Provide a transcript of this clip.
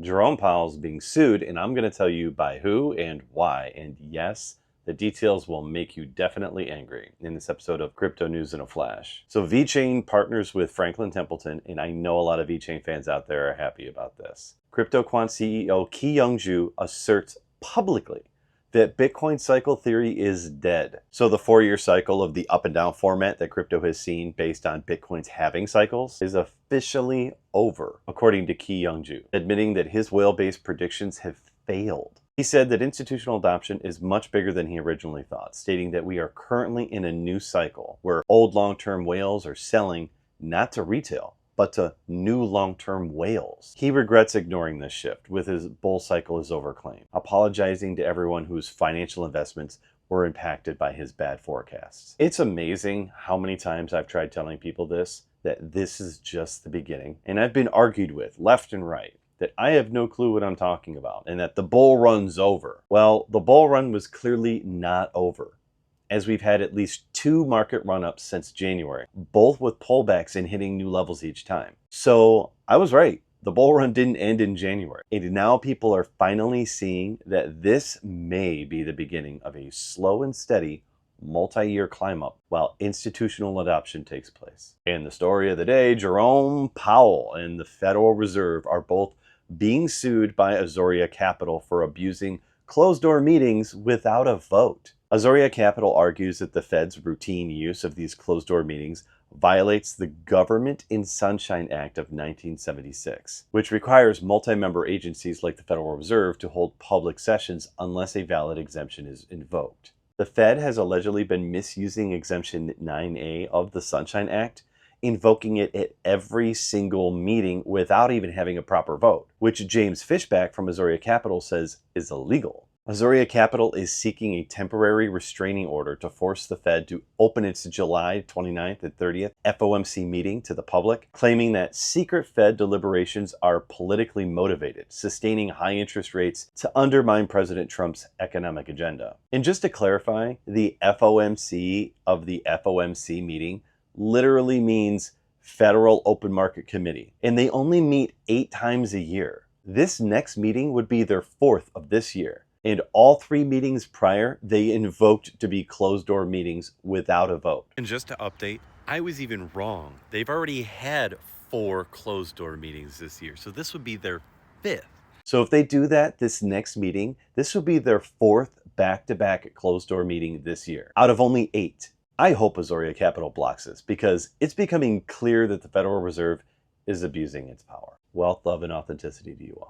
Jerome Powell's being sued, and I'm going to tell you by who and why. And yes, the details will make you definitely angry in this episode of Crypto News in a Flash. So VeChain partners with Franklin Templeton, and I know a lot of VeChain fans out there are happy about this. CryptoQuant CEO Ki-Young Ju asserts publicly that Bitcoin cycle theory is dead. So the 4-year cycle of the up and down format that crypto has seen based on Bitcoin's halving cycles is officially over, according to Ki-Young Ju, admitting that his whale-based predictions have failed. He said that institutional adoption is much bigger than he originally thought, stating that we are currently in a new cycle where old long-term whales are selling not to retail, but to new long-term whales. He regrets ignoring this shift with his bull cycle is over claim, apologizing to everyone whose financial investments were impacted by his bad forecasts. It's amazing how many times I've tried telling people this, that this is just the beginning, and I've been argued with left and right that I have no clue what I'm talking about and that the bull run's over. Well, the bull run was clearly not over, as we've had at least 2 market run-ups since January, both with pullbacks and hitting new levels each time. So I was right. The bull run didn't end in January. And now people are finally seeing that this may be the beginning of a slow and steady multi-year climb up while institutional adoption takes place. And the story of the day, Jerome Powell and the Federal Reserve are both being sued by Azoria Capital for abusing closed-door meetings without a vote. Azoria Capital argues that the Fed's routine use of these closed-door meetings violates the Government in Sunshine Act of 1976, which requires multi-member agencies like the Federal Reserve to hold public sessions unless a valid exemption is invoked. The Fed has allegedly been misusing Exemption 9A of the Sunshine Act, invoking it at every single meeting without even having a proper vote, which James Fishback from Azoria Capital says is illegal. Azoria Capital is seeking a temporary restraining order to force the Fed to open its July 29th and 30th FOMC meeting to the public, claiming that secret Fed deliberations are politically motivated, sustaining high interest rates to undermine President Trump's economic agenda. And just to clarify, the FOMC of the FOMC meeting literally means Federal Open Market Committee, and they only meet 8 times a year. This next meeting would be their 4th of this year. And all 3 meetings prior, they invoked to be closed-door meetings without a vote. And just to update, I was even wrong. They've already had 4 closed-door meetings this year, so this would be their 5th. So if they do that this next meeting, this will be their 4th back-to-back closed-door meeting this year, out of only 8. I hope Azoria Capital blocks this because it's becoming clear that the Federal Reserve is abusing its power. Wealth, love, and authenticity to you all.